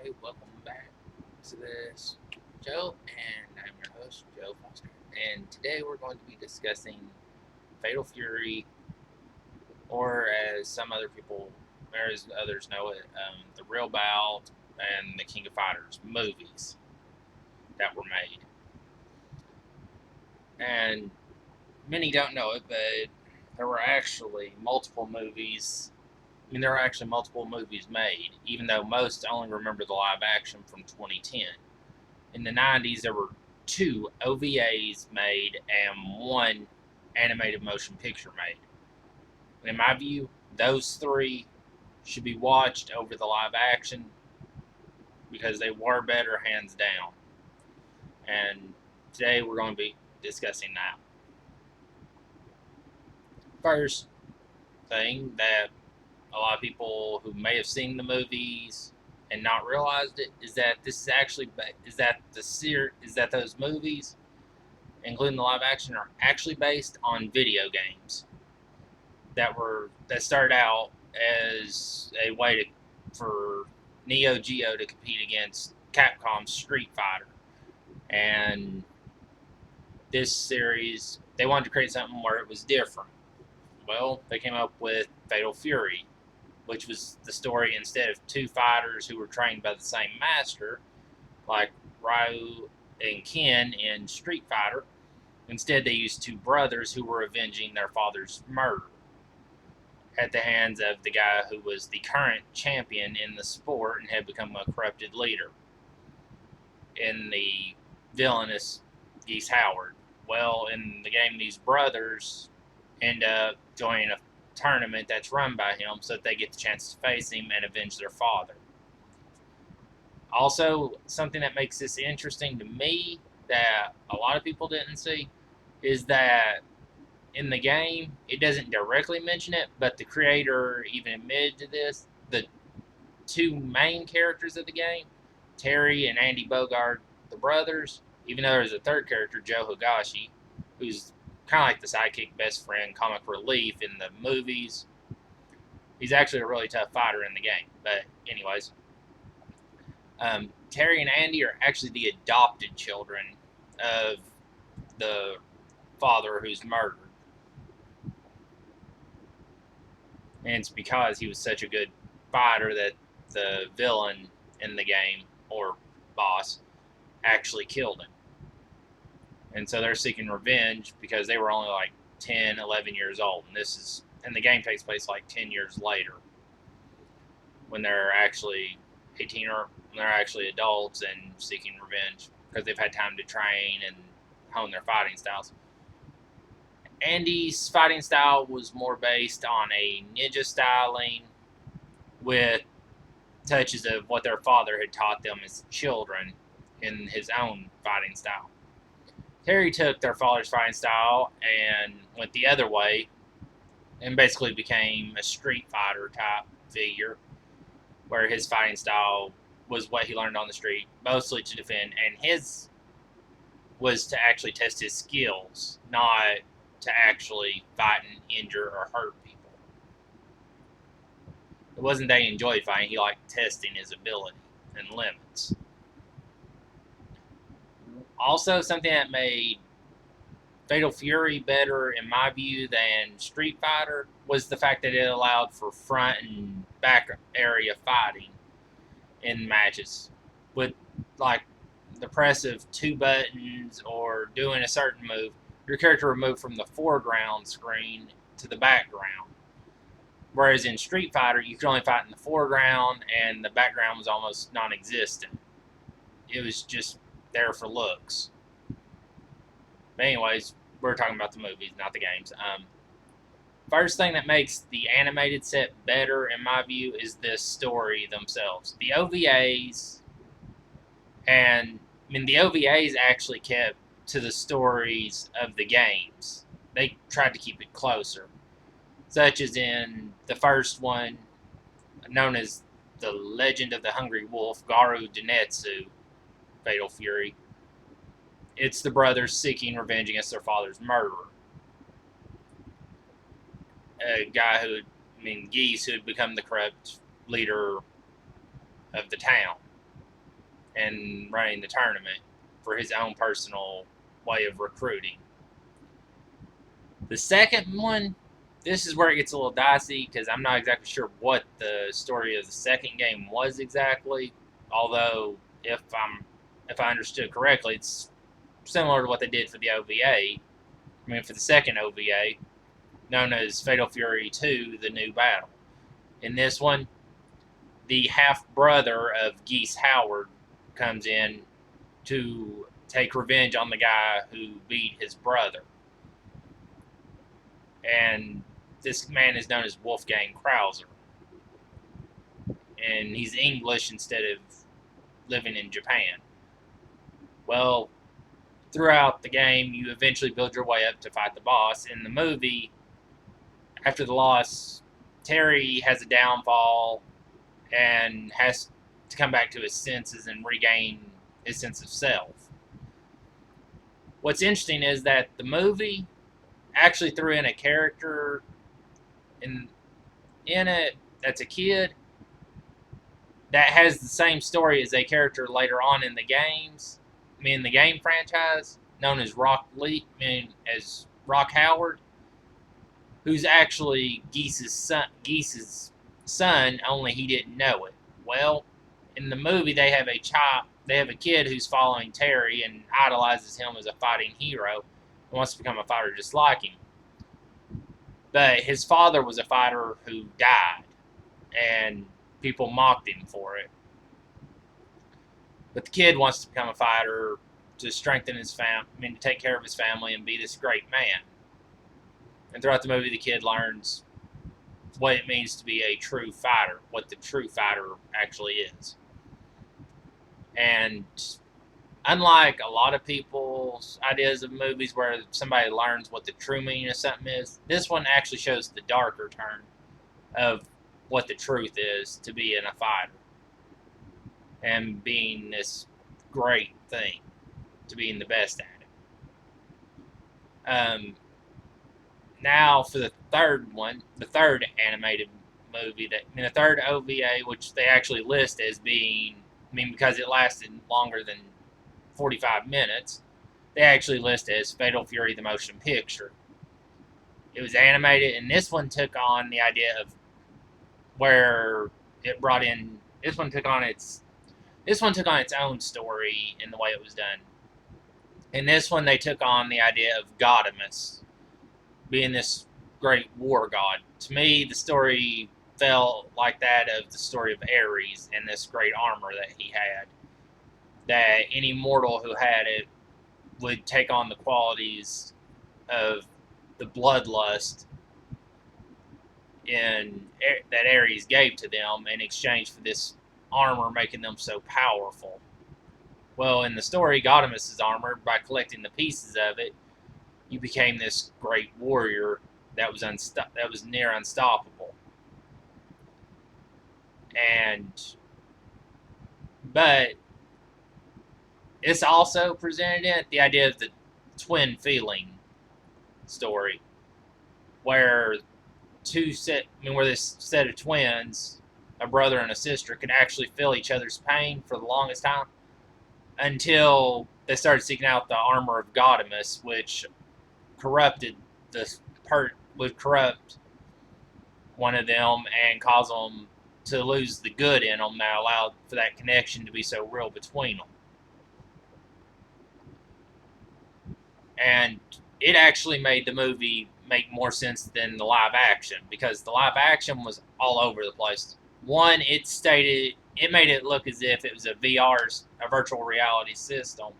everybody. Welcome back to this show, and I'm your host, Joe Foster. And today we're going to be discussing Fatal Fury, or as some other people, or as others know it, the Real Bout and the King of Fighters movies that were made. And many don't know it, but there were actually multiple movies. There were actually multiple movies made, even though most only remember the live action from 2010. In the 90s, there were two OVAs made and one animated motion picture made. In my view, those three should be watched over the live action because they were better, hands down. And today we're going to be discussing that. First thing that a lot of people who may have seen the movies and not realized it is that this is actually those movies, including the live action, are actually based on video games that started out as a way for Neo Geo to compete against Capcom's Street Fighter. And this series, they wanted to create something where it was different. Well, they came up with Fatal Fury, which was the story instead of two fighters who were trained by the same master, like Ryu and Ken in Street Fighter. Instead, they used two brothers who were avenging their father's murder at the hands of the guy who was the current champion in the sport and had become a corrupted leader in the villainous Geese Howard. Well, in the game, these brothers end up joining a tournament that's run by him so that they get the chance to face him and avenge their father. Also, something that makes this interesting to me that a lot of people didn't see is that in the game, it doesn't directly mention it, but the creator even admitted to this. The two main characters of the game, Terry and Andy Bogard, the brothers, even though there's a third character, Joe Higashi, who's kind of like the sidekick, best friend, comic relief in the movies. He's actually a really tough fighter in the game. But anyways, Terry and Andy are actually the adopted children of the father who's murdered. And it's because he was such a good fighter that the villain in the game, or boss, actually killed him. And so they're seeking revenge because they were only like 10, 11 years old. And the game takes place like 10 years later when they're actually 18 or when they're actually adults and seeking revenge because they've had time to train and hone their fighting styles. Andy's fighting style was more based on a ninja styling with touches of what their father had taught them as children in his own fighting style. Terry took their father's fighting style and went the other way and basically became a Street Fighter type figure where his fighting style was what he learned on the street, mostly to defend, and his was to actually test his skills, not to actually fight and injure or hurt people. It wasn't that he enjoyed fighting, he liked testing his ability and limits. Also, something that made Fatal Fury better, in my view, than Street Fighter was the fact that it allowed for front and back area fighting in matches. With, like, the press of two buttons or doing a certain move, your character would move from the foreground screen to the background. Whereas in Street Fighter, you could only fight in the foreground, and the background was almost non-existent. It was just there for looks. But anyways, we're talking about the movies, not the games. First thing that makes the animated set better, in my view, is the story themselves. The OVAs, the OVAs actually kept to the stories of the games. They tried to keep it closer. Such as in the first one, known as The Legend of the Hungry Wolf, Garou Densetsu, Fatal Fury. It's the brothers seeking revenge against their father's murderer. A guy Geese, who had become the corrupt leader of the town. and running the tournament for his own personal way of recruiting. The second one, this is where it gets a little dicey because I'm not exactly sure what the story of the second game was exactly. Although, if I understood correctly, it's similar to what they did for the OVA. For the second OVA, known as Fatal Fury 2: The New Battle. In this one, the half brother of Geese Howard comes in to take revenge on the guy who beat his brother. And this man is known as Wolfgang Krauser. And he's English instead of living in Japan. Well, throughout the game, you eventually build your way up to fight the boss. In the movie, after the loss, Terry has a downfall and has to come back to his senses and regain his sense of self. What's interesting is that the movie actually threw in a character in it that's a kid that has the same story as a character later on in the games, in the game franchise, known as Rock Howard, who's actually Geese's son, only he didn't know it. Well, in the movie, they have a kid who's following Terry and idolizes him as a fighting hero and wants to become a fighter just like him. But his father was a fighter who died, and people mocked him for it. But the kid wants to become a fighter to strengthen his to take care of his family and be this great man. And throughout the movie, the kid learns what it means to be a true fighter, what the true fighter actually is. And unlike a lot of people's ideas of movies where somebody learns what the true meaning of something is, this one actually shows the darker turn of what the truth is to being a fighter and being this great thing, to being the best at it. Now for the third one, the third animated movie, the third OVA, which they actually list as being, because it lasted longer than 45 minutes, they actually list it as Fatal Fury: The Motion Picture. It was animated, and this one took on the idea of where it brought in. This one took on its own story in the way it was done. In this one, they took on the idea of Gaudamus being this great war god. To me, the story felt like that of the story of Ares and this great armor that he had. That any mortal who had it would take on the qualities of the bloodlust that Ares gave to them in exchange for this armor making them so powerful. Well, in the story, Gaudamus' armor, by collecting the pieces of it, you became this great warrior that was near unstoppable. But it's also presented in the idea of the twin feeling story, where this set of twins, a brother and a sister, could actually feel each other's pain for the longest time until they started seeking out the armor of Gaudamus, which would corrupt one of them and cause them to lose the good in them that allowed for that connection to be so real between them. And it actually made the movie make more sense than the live action, because the live action was all over the place. One, it made it look as if it was a virtual reality system.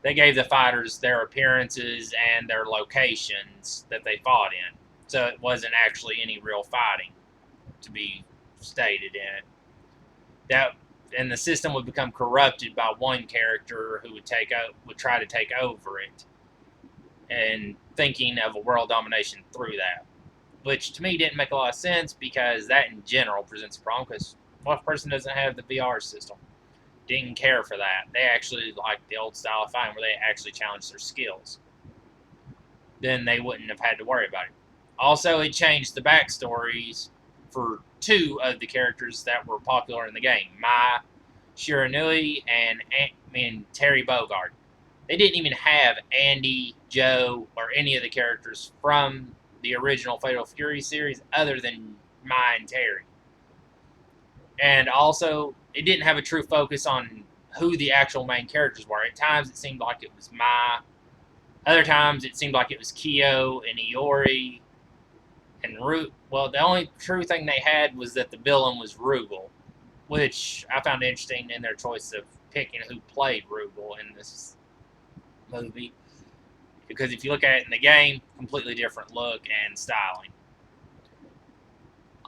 They gave the fighters their appearances and their locations that they fought in. So it wasn't actually any real fighting to be stated in it. And the system would become corrupted by one character who would try to take over it, and thinking of a world domination through that. Which to me didn't make a lot of sense, because that in general presents a problem, because what if a person doesn't have the VR system? Didn't care for that. They actually liked the old style of fighting where they actually challenged their skills. Then they wouldn't have had to worry about it. Also, it changed the backstories for two of the characters that were popular in the game. Mai, Shiranui, and Terry Bogard. They didn't even have Andy, Joe, or any of the characters from the original Fatal Fury series other than Mai and Terry. And also, it didn't have a true focus on who the actual main characters were. At times, it seemed like it was Mai. Other times, it seemed like it was Kyo and Iori and Root. Well, the only true thing they had was that the villain was Rugal, which I found interesting in their choice of picking who played Rugal in this movie. Because if you look at it in the game, completely different look and styling.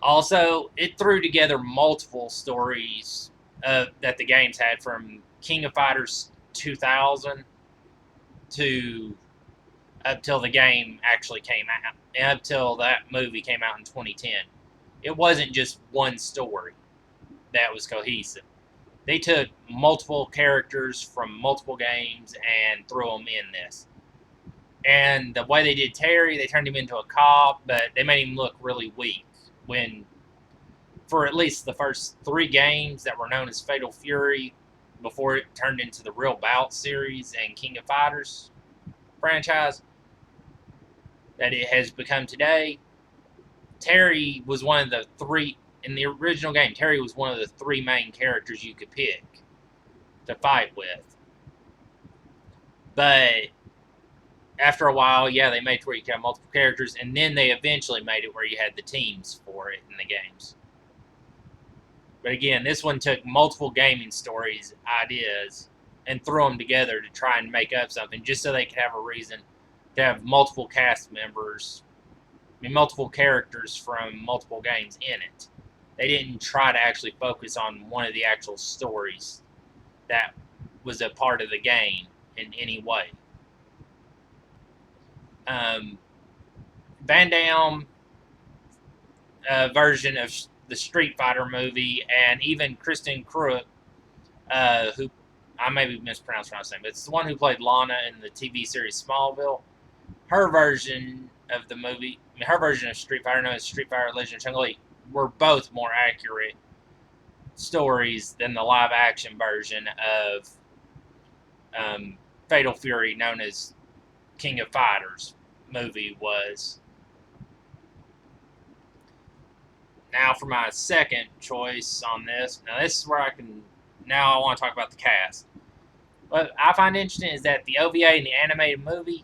Also, it threw together multiple stories that the games had, from King of Fighters 2000 to up till the game actually came out, and up till that movie came out in 2010. It wasn't just one story that was cohesive. They took multiple characters from multiple games and threw them in this. And the way they did Terry, they turned him into a cop, but they made him look really weak. When, for at least the first 3 games that were known as Fatal Fury, before it turned into the real Bout series and King of Fighters franchise that it has become today, Terry was one of the 3, in the original game, Terry was one of the 3 main characters you could pick to fight with. But after a while, yeah, they made it where you could have multiple characters, and then they eventually made it where you had the teams for it in the games. But again, this one took multiple gaming stories, ideas, and threw them together to try and make up something, just so they could have a reason to have multiple cast members, multiple characters from multiple games in it. They didn't try to actually focus on one of the actual stories that was a part of the game in any way. Van Damme version of the Street Fighter movie, and even Kristen Kruk, who I may be mispronouncing her name, but it's the one who played Lana in the TV series Smallville. Her version of the movie, her version of Street Fighter, known as Street Fighter Legend of Chun-Li, were both more accurate stories than the live-action version of Fatal Fury, known as King of Fighters movie was. Now for my second choice on this. Now this is where I want to talk about the cast. What I find interesting is that the OVA in the animated movie,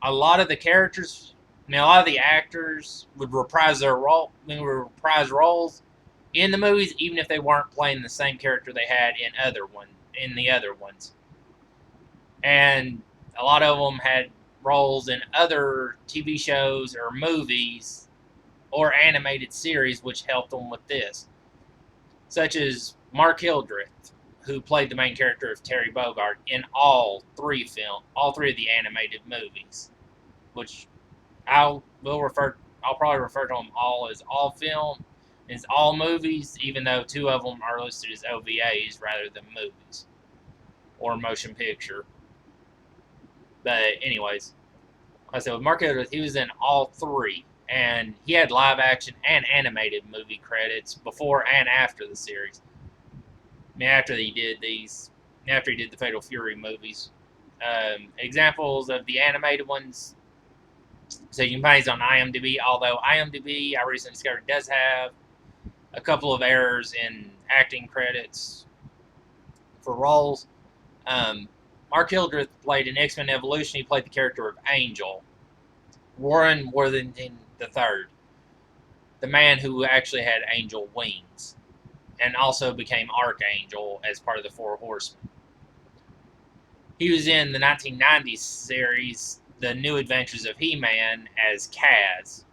a lot of the characters, a lot of the actors would reprise their roles in the movies, even if they weren't playing the same character they had in the other ones. And a lot of them had roles in other TV shows or movies or animated series, which helped them with this. Such as Mark Hildreth, who played the main character of Terry Bogard in all 3 of the animated movies, which I'll probably refer to them all as all film, as all movies, even though 2 of them are listed as OVAs rather than movies or motion picture. But anyways, like I said, with Mark Hildreth, he was in all 3, and he had live action and animated movie credits before and after the series. After he did the Fatal Fury movies. Examples of the animated ones, so you can find these on IMDb, although IMDb, I recently discovered, does have a couple of errors in acting credits for roles. Mark Hildreth played in X-Men Evolution. He played the character of Angel. Warren Worthington III, the man who actually had angel wings, and also became Archangel as part of the 4 Horsemen. He was in the 1990s series, The New Adventures of He-Man, as Kaz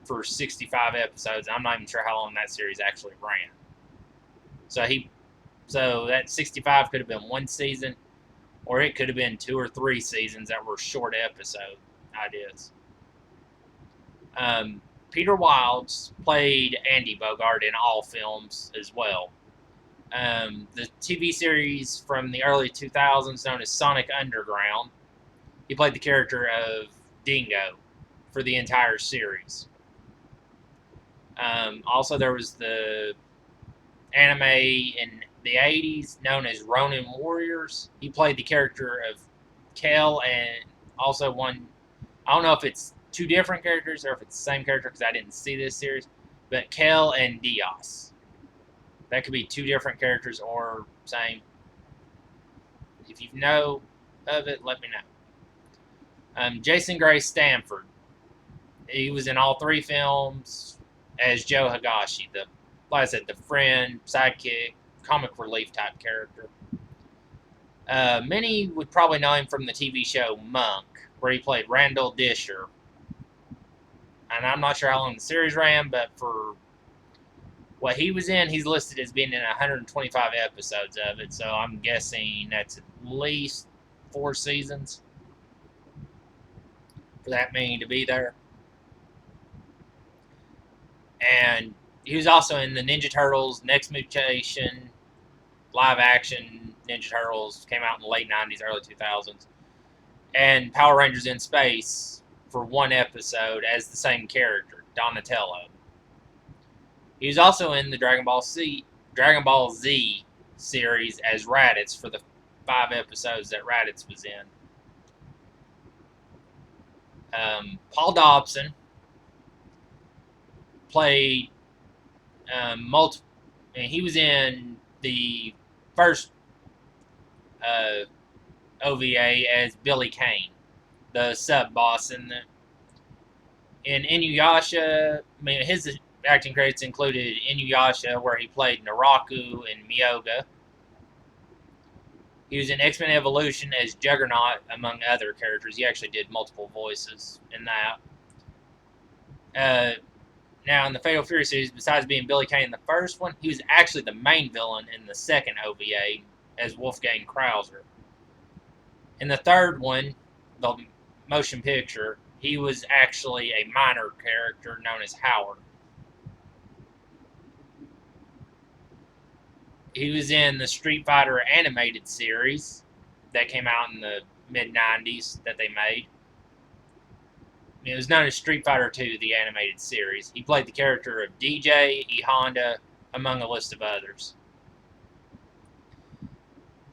for 65 episodes. I'm not even sure how long that series actually ran. So that 65 could have been 1 season, or it could have been 2 or 3 seasons that were short episode ideas. Peter Wilds played Andy Bogard in all films as well. The TV series from the early 2000s known as Sonic Underground, he played the character of Dingo for the entire series. Also, there was the anime and the 80s, known as Ronin Warriors. He played the character of Kel, and also one. I don't know if it's two different characters or if it's the same character because I didn't see this series, but Kel and Dios. That could be two different characters or same. If you know of it, let me know. Jason Gray Stanford. He was in all three films as Joe Higashi, like I said, the friend, sidekick, comic relief type character. Many would probably know him from the TV show Monk, where he played Randall Disher. And I'm not sure how long the series ran, but for what he was in, he's listed as being in 125 episodes of it, so I'm guessing that's at least 4 seasons for that many to be there. And he was also in the Ninja Turtles, Next Mutation, live action Ninja Turtles, came out in the late 90s, early 2000s, and Power Rangers in Space for one episode as the same character, Donatello. He was also in the Dragon Ball Z series as Raditz for the 5 episodes that Raditz was in. Paul Dobson played multiple. He was in the first OVA as Billy Kane, the sub boss in Inuyasha. His acting credits included Inuyasha, where he played Naraku and Myoga. He was in X-Men Evolution as Juggernaut, among other characters. He actually did multiple voices in that. Now, in the Fatal Fury series, besides being Billy Kane in the first one, he was actually the main villain in the second OVA as Wolfgang Krauser. In the third one, the motion picture, he was actually a minor character known as Howard. He was in the Street Fighter animated series that came out in the mid-90s that they made. It was known as Street Fighter II, the animated series. He played the character of DJ, E Honda, among a list of others.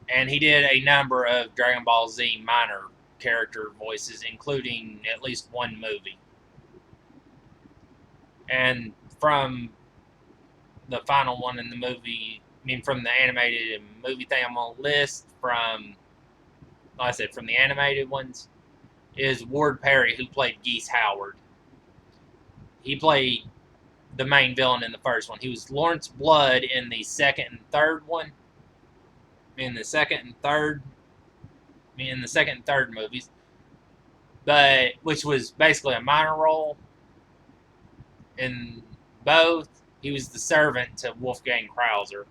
And he did a number of Dragon Ball Z minor character voices, including at least one movie. And from the final one in the movie, from the animated movie thing, I'm going to list from, like I said, from the animated ones, is Ward Perry, who played Geese Howard. He played the main villain in the first one. He was Lawrence Blood in the second and third one. In the second and third movies, but which was basically a minor role. In both, he was the servant to Wolfgang Krauser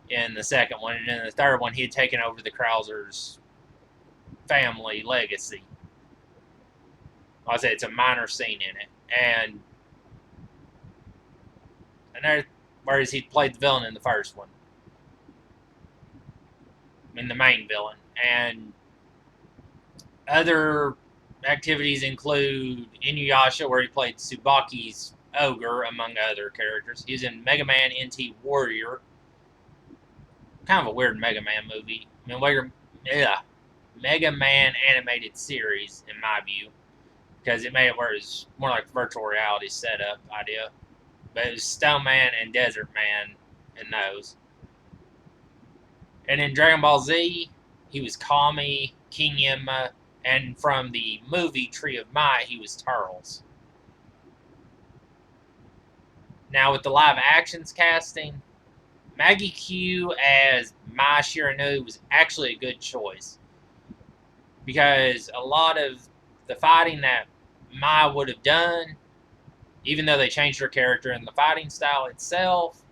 in the second one, and in the third one, he had taken over the Krausers' family legacy. Like I said, it's a minor scene in it, and whereas he played the villain in the first one. The main villain. And other activities include Inuyasha, where he played Tsubaki's ogre, among other characters. He was in Mega Man NT Warrior. Kind of a weird Mega Man movie. Mega Man animated series, in my view, because it made it where it was more like a virtual reality setup idea. But it was Stone Man and Desert Man in those. And in Dragon Ball Z, he was Kami, King Yemma, and from the movie Tree of Might, he was Turles. Now, with the live actions casting, Maggie Q as Mai Shiranui was actually a good choice. Because a lot of the fighting that Mai would have done, even though they changed her character and the fighting style itself,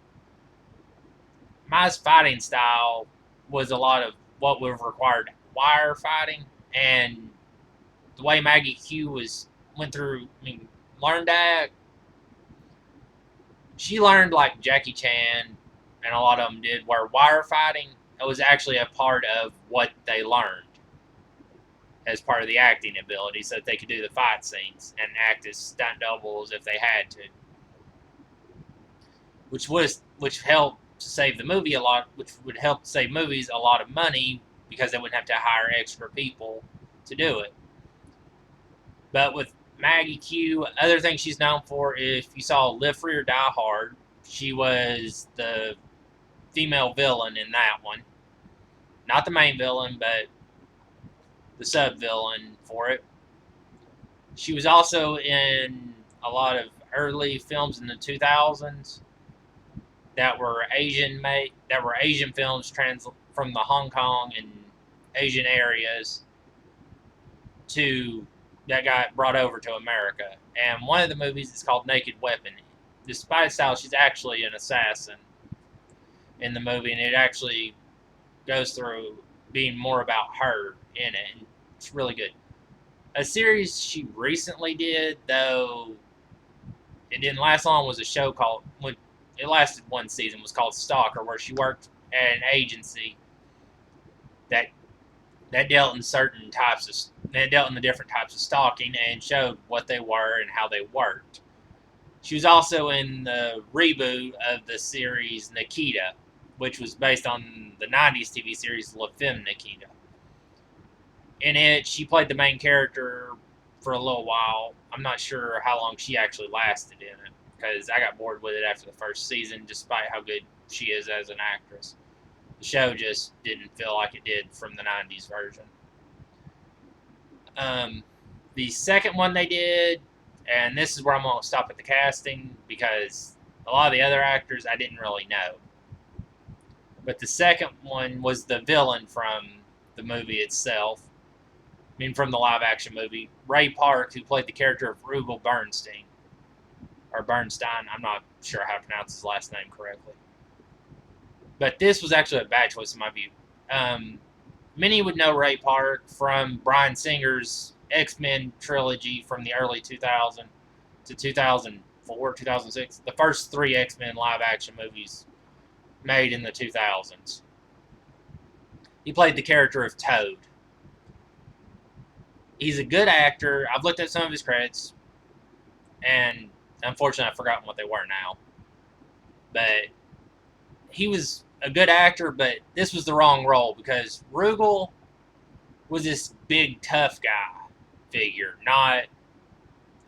Mai's fighting style was a lot of what would have required wire fighting, and the way Maggie Q learned that, she learned like Jackie Chan and a lot of them did, where wire fighting was actually a part of what they learned as part of the acting ability, so that they could do the fight scenes and act as stunt doubles if they had to, which helped to save the movie a lot, which would help save movies a lot of money because they wouldn't have to hire extra people to do it. But with Maggie Q, other thing she's known for, if you saw Live Free or Die Hard, she was the female villain in that one. Not the main villain, but the sub-villain for it. She was also in a lot of early films in the 2000s that were Asian films from the Hong Kong and Asian areas that got brought over to America. And one of the movies is called Naked Weapon. Despite style, she's actually an assassin in the movie, and it actually goes through being more about her in it. And it's really good. A series she recently did, though it didn't last long, was a show called, it lasted one season, was called Stalker, where she worked at an agency that dealt in the different types of stalking and showed what they were and how they worked. She was also in the reboot of the series Nikita, which was based on the 90s TV series La Femme Nikita. In it, she played the main character for a little while. I'm not sure how long she actually lasted in it, because I got bored with it after the first season, despite how good she is as an actress. The show just didn't feel like it did from the 90s version. The second one they did, and this is where I'm going to stop at the casting, because a lot of the other actors I didn't really know. But the second one was the villain from the movie itself. I mean, from the live-action movie. Ray Park, who played the character of Rugal Bernstein. Or Bernstein, I'm not sure how to pronounce his last name correctly. But this was actually a bad choice in my view. Many would know Ray Park from Bryan Singer's X-Men trilogy from the early 2000 to 2004, 2006. The first 3 X-Men live-action movies made in the 2000s. He played the character of Toad. He's a good actor. I've looked at some of his credits, and unfortunately I've forgotten what they were now. But he was a good actor, but this was the wrong role, because Rugal was this big, tough guy figure, not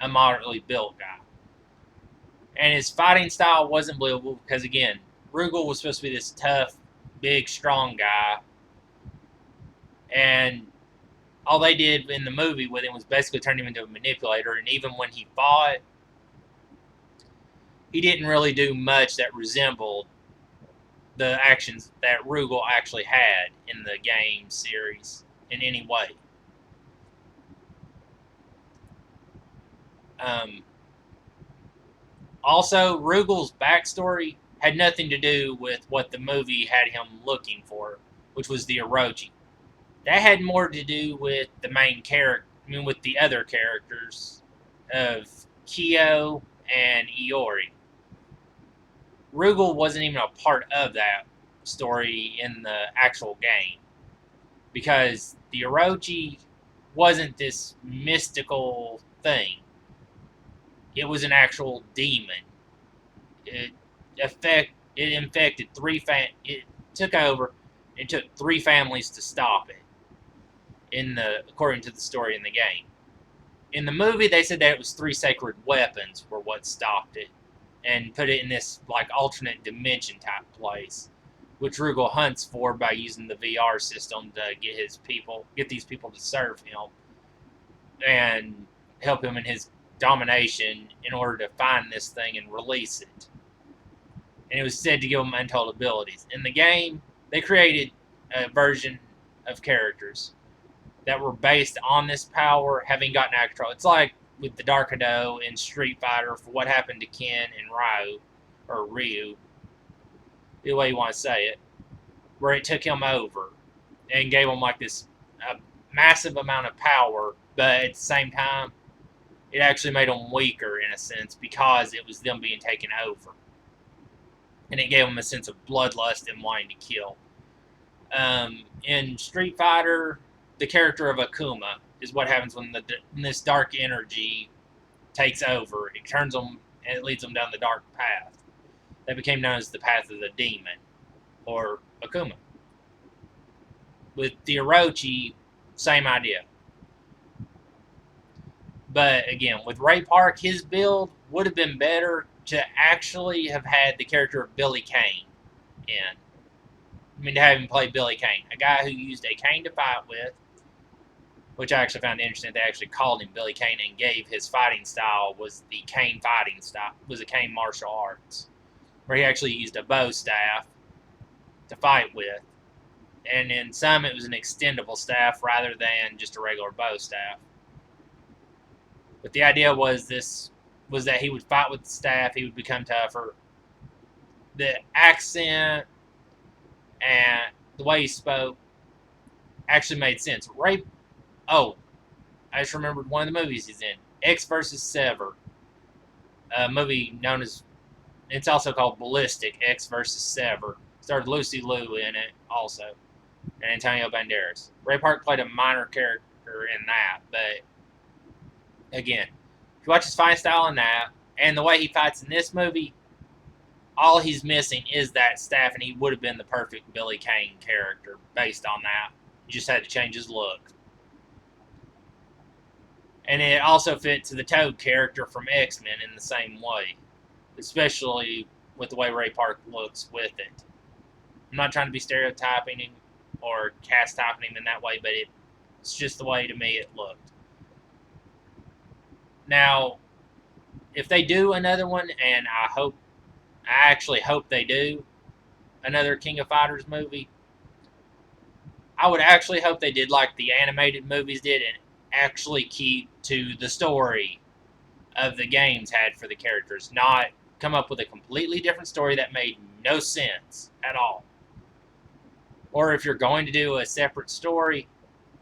a moderately built guy. And his fighting style wasn't believable, because, again, Rugal was supposed to be this tough, big, strong guy. And all they did in the movie with him was basically turn him into a manipulator. And even when he fought, he didn't really do much that resembled the actions that Rugal actually had in the game series in any way. Also, Rugal's backstory had nothing to do with what the movie had him looking for, which was the Orochi. That had more to do with the main character, with the other characters of Kyo and Iori. Rugal wasn't even a part of that story in the actual game, because the Orochi wasn't this mystical thing. It was an actual demon. It infected it took over. It took 3 families to stop it. According to the story in the game. In the movie, they said that it was 3 sacred weapons were what stopped it, and put it in this alternate dimension type place, which Rugal hunts for by using the VR system to get these people to serve him and help him in his domination in order to find this thing and release it. And it was said to give him untold abilities. In the game, they created a version of characters that were based on this power having gotten out of control. It's like with the Dark Hado in Street Fighter for what happened to Ken and Ryu, the way you want to say it, where it took him over and gave him this massive amount of power, but at the same time, it actually made them weaker in a sense, because it was them being taken over. And it gave them a sense of bloodlust and wanting to kill. In Street Fighter, the character of Akuma is what happens when this dark energy takes over. It turns them and it leads them down the dark path. that became known as the Path of the Demon, or Akuma. With the Orochi, same idea. But again, with Ray Park, his build would have been better to actually have had the character of Billy Kane in. I mean, to have him play Billy Kane, a guy who used a cane to fight with, which I actually found interesting. They actually called him Billy Kane and gave his fighting style was the cane fighting style, was a cane martial arts, where he actually used a bow staff to fight with. And in some, it was an extendable staff rather than just a regular bow staff. But the idea was that he would fight with the staff, he would become tougher. The accent and the way he spoke actually made sense. I just remembered one of the movies he's in, X versus Sever, a movie known as, it's also called Ballistic, X versus Sever. Starred Lucy Liu in it also, and Antonio Banderas. Ray Park played a minor character in that, but again, if you watch his fighting style in that, and the way he fights in this movie, all he's missing is that staff, and he would have been the perfect Billy Kane character based on that. You just had to change his look. And it also fit to the Toad character from X-Men in the same way, especially with the way Ray Park looks with it. I'm not trying to be stereotyping him or cast-typing him in that way, but it's just the way to me it looked. Now, if they do another one, and I actually hope they do another King of Fighters movie, I would actually hope they did like the animated movies did and actually keep to the story of the games had for the characters, not come up with a completely different story that made no sense at all. Or if you're going to do a separate story,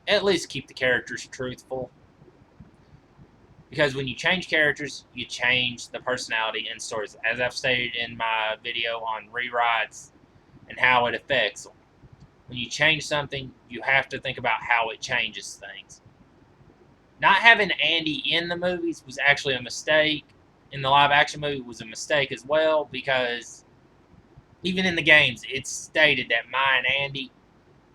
at least keep the characters truthful. Because when you change characters, you change the personality and stories. As I've stated in my video on rewrites and how it affects them. When you change something, you have to think about how it changes things. Not having Andy in the movies was actually a mistake. In the live-action movie, it was a mistake as well, because even in the games, it's stated that Mai and Andy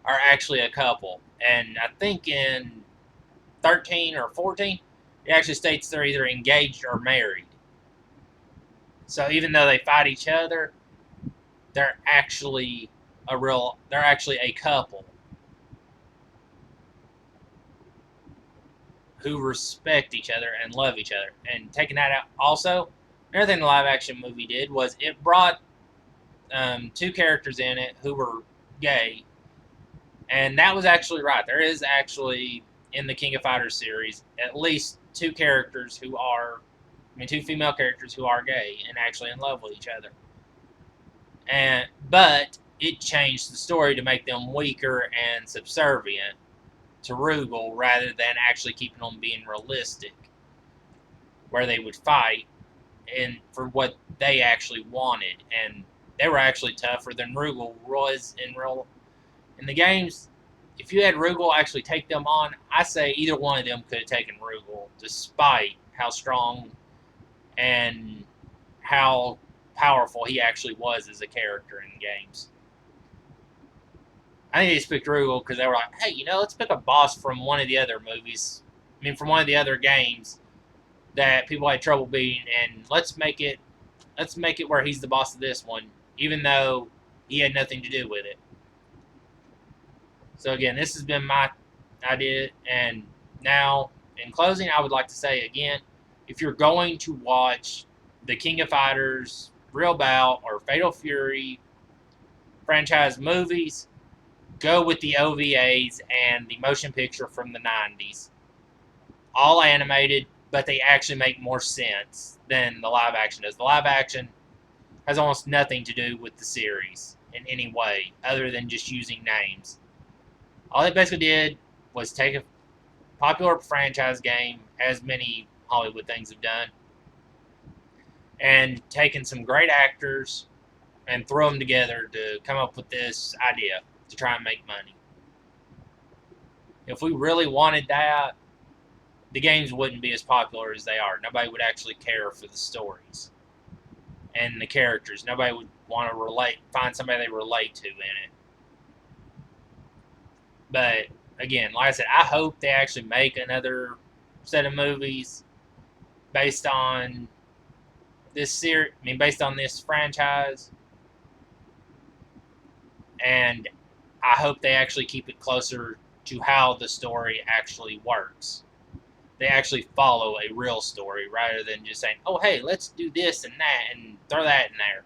are actually a couple. And I think in 13 or 14, it actually states they're either engaged or married. So even though they fight each other, they're actually a couple who respect each other and love each other. And taking that out, also, another thing the live action movie did was it brought two characters in it who were gay, and that was actually right. There is actually in the King of Fighters series at least two female characters who are gay and actually in love with each other. But it changed the story to make them weaker and subservient to Rugal rather than actually keeping them being realistic, where they would fight and for what they actually wanted, and they were actually tougher than Rugal was in the games. If you had Rugal actually take them on, I say either one of them could have taken Rugal, despite how strong and how powerful he actually was as a character in games. I think they picked Rugal because they were like, hey, let's pick a boss from one of the other movies. From one of the other games that people had trouble beating, and let's make it where he's the boss of this one, even though he had nothing to do with it. So again, this has been my idea, and now, in closing, I would like to say again, if you're going to watch the King of Fighters, Real Bout, or Fatal Fury franchise movies, go with the OVAs and the motion picture from the 90s. All animated, but they actually make more sense than the live action does. The live action has almost nothing to do with the series in any way, other than just using names. All they basically did was take a popular franchise game, as many Hollywood things have done, and taken some great actors and throw them together to come up with this idea to try and make money. If we really wanted that, the games wouldn't be as popular as they are. Nobody would actually care for the stories. and the characters. Nobody would want to find somebody they relate to in it. But again, like I said, I hope they actually make another set of movies based on this series. I mean, based on this franchise, and I hope they actually keep it closer to how the story actually works. They actually follow a real story rather than just saying, "Oh, hey, let's do this and that and throw that in there."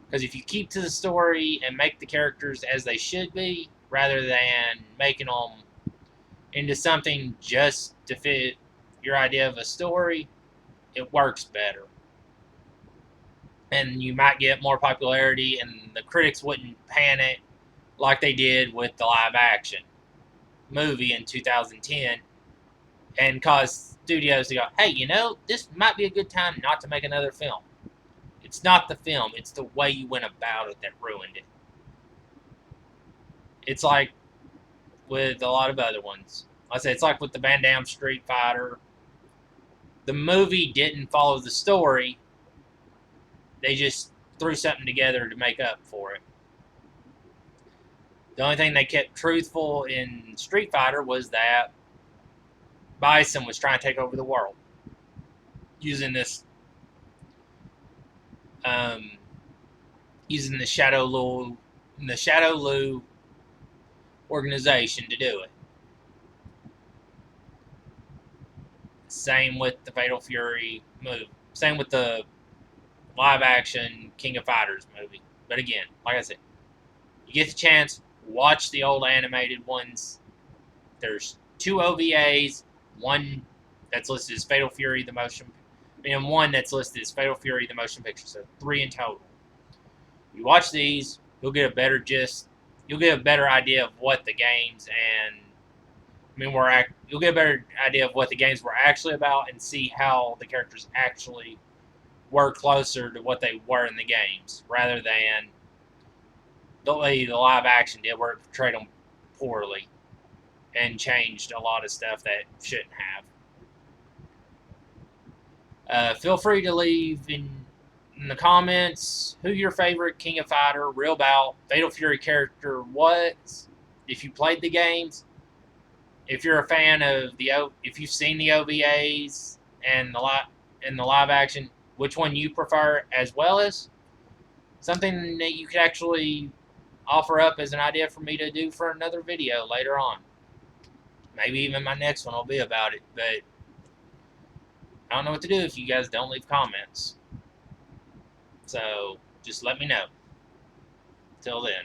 Because if you keep to the story and make the characters as they should be, rather than making them into something just to fit your idea of a story, it works better. And you might get more popularity, and the critics wouldn't panic like they did with the live action movie in 2010 and cause studios to go, hey, this might be a good time not to make another film. It's not the film, it's the way you went about it that ruined it. It's like with a lot of other ones. I say it's like with the Van Damme Street Fighter. The movie didn't follow the story. They just threw something together to make up for it. The only thing they kept truthful in Street Fighter was that Bison was trying to take over the world using this, using the Shadow Lu organization to do it. Same with the Fatal Fury movie. Same with the live action King of Fighters movie. But again, like I said, you get the chance, watch the old animated ones. There's 2 OVAs, one that's listed as Fatal Fury the motion, and one that's listed as Fatal Fury the motion picture. So 3 in total. You watch these, you'll get a better gist. You'll get a better idea of what the games you'll get a better idea of what the games were actually about and see how the characters actually were closer to what they were in the games, rather than the way the live action did, where it portrayed them poorly and changed a lot of stuff that shouldn't have. Feel free to leave in the comments who your favorite King of Fighter, Real Bout, Fatal Fury character was, if you played the games, if you're a fan of if you've seen the OVAs and the live action, which one you prefer, as well as something that you could actually offer up as an idea for me to do for another video later on. Maybe even my next one will be about it, but I don't know what to do if you guys don't leave comments. So just let me know. Till then.